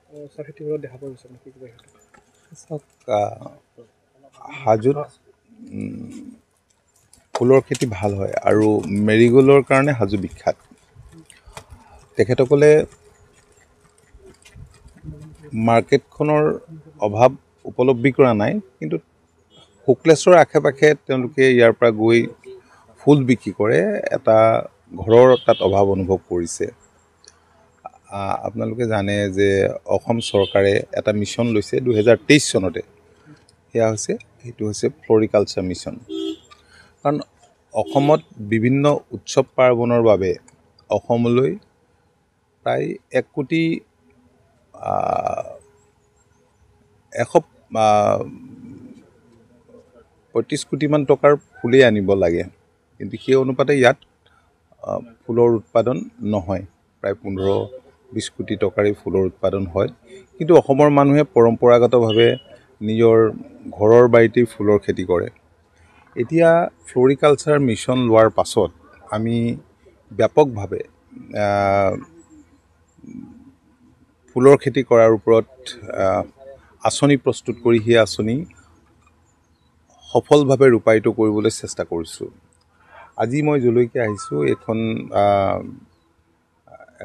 চাহ খেতিবোৰত দেখা পোৱা গৈছে নেকি কিবা সেইটো? চাওক, হাজোত ফুলৰ খেতি ভাল হয় আৰু মেৰিগোল্ডৰ কাৰণে হাজো বিখ্যাত। তেখেতসকলে মাৰ্কেটখনৰ অভাৱ উপলব্ধি কৰা নাই, কিন্তু শুক্লেশ্বৰ আশে পাশে তেওঁলোকে ইয়াৰ পৰা গৈ ফুল বিক্ৰী কৰে, এটা ঘৰৰ তাত অভাৱ অনুভৱ কৰিছে। আপোনালোকে জানে যে অসম চৰকাৰে এটা মিছন লৈছে 2023 চনতে, সেইটো হৈছে ফ্লৰিকালচাৰ মিছন। কাৰণ অসমত বিভিন্ন উৎসৱ পাৰ্বণৰ বাবে অসমলৈ প্ৰায় 1,35 কোটিমান টকাৰ ফুলেই আনিব লাগে, কিন্তু সেই অনুপাতে ইয়াত ফুলৰ উৎপাদন নহয়। প্ৰায় 15-20 কোটি টকাৰেই ফুলৰ উৎপাদন হয়, কিন্তু অসমৰ মানুহে পৰম্পৰাগতভাৱে নিজৰ ঘৰৰ বাৰীতেই ফুলৰ খেতি কৰে। এতিয়া ফ্লৰিকালচাৰ মিছন লোৱাৰ পাছত আমি ব্যাপকভাৱে ফুলৰ খেতি কৰাৰ ওপৰত আঁচনি প্ৰস্তুত কৰি সেই আঁচনি সফলভাৱে ৰূপায়িত কৰিবলৈ চেষ্টা কৰিছোঁ। আজি মই যলৈকে আহিছোঁ,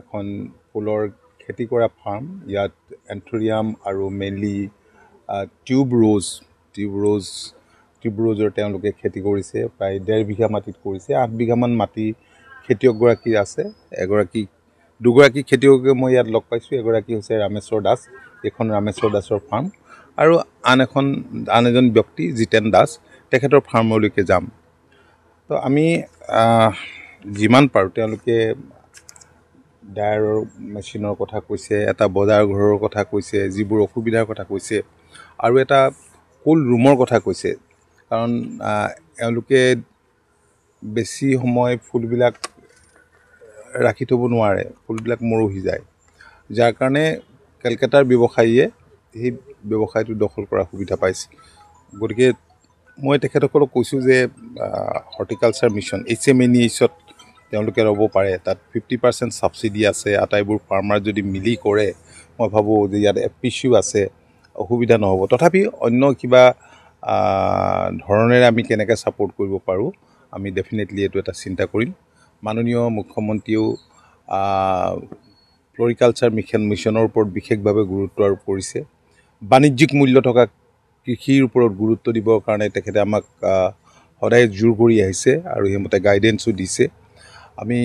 এখন ফুলৰ খেতি কৰা ফাৰ্ম। ইয়াত এন্থুৰিয়াম আৰু মেইনলি টিউবৰোজৰ তেওঁলোকে খেতি কৰিছে। প্ৰায় 1.5 বিঘা মাটিত কৰিছে। 8 বিঘামান মাটি খেতিয়কগৰাকী আছে। দুগৰাকী খেতিয়কে মই ইয়াত লগ পাইছোঁ। এগৰাকী হৈছে ৰামেশ্বৰ দাস, এইখন ৰামেশ্বৰ দাসৰ ফাৰ্ম, আৰু আন এজন ব্যক্তি জিতেন দাস, তেখেতৰ ফাৰ্মলৈকে যাম। তো আমি যিমান পাৰোঁ, তেওঁলোকে ডায়াৰৰ মেচিনৰ কথা কৈছে, এটা বজাৰ ঘৰৰ কথা কৈছে, যিবোৰ অসুবিধাৰ কথা কৈছে, আৰু এটা কোল্ড ৰুমৰ কথা কৈছে। কাৰণ এওঁলোকে বেছি সময় ফুলবিলাক ৰাখি থ'ব নোৱাৰে, ফুলবিলাক মৰহি যায়, যাৰ কাৰণে কেলকাতাৰ ব্যৱসায়ীয়ে সেই ব্যৱসায়টো দখল কৰাৰ সুবিধা পাইছে। গতিকে মই তেখেতসকলক কৈছোঁ যে হৰ্টিকালচাৰ মিছন HMNEHত তেওঁলোকে ৰ'ব পাৰে। তাত 50% ছাবচিডি আছে। আটাইবোৰ ফাৰ্মাৰ যদি মিলি কৰে, মই ভাবোঁ যে ইয়াত FPCও আছে, অসুবিধা নহ'ব। তথাপি অন্য কিবা ধৰণেৰে আমি কেনেকৈ ছাপোৰ্ট কৰিব পাৰোঁ, আমি ডেফিনেটলি এইটো এটা চিন্তা কৰিম। মাননীয় মুখ্যমন্ত্ৰীয়েও ফ্লৰিকালচাৰ মিছনৰ ওপৰত বিশেষভাৱে গুৰুত্ব আৰোপ কৰিছে। বাণিজ্যিক মূল্য থকা কৃষিৰ ওপৰত গুৰুত্ব দিবৰ কাৰণে তেখেতে আমাক সদায় জোৰ কৰি আহিছে আৰু সেইমতে গাইডেঞ্চো দিছে। আমি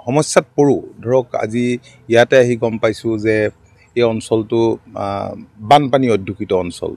সমস্যাত পৰোঁ। ধৰক আজি ইয়াতে আহি গম পাইছোঁ যে এই অঞ্চলটো বানপানী অধ্যুষিত অঞ্চল।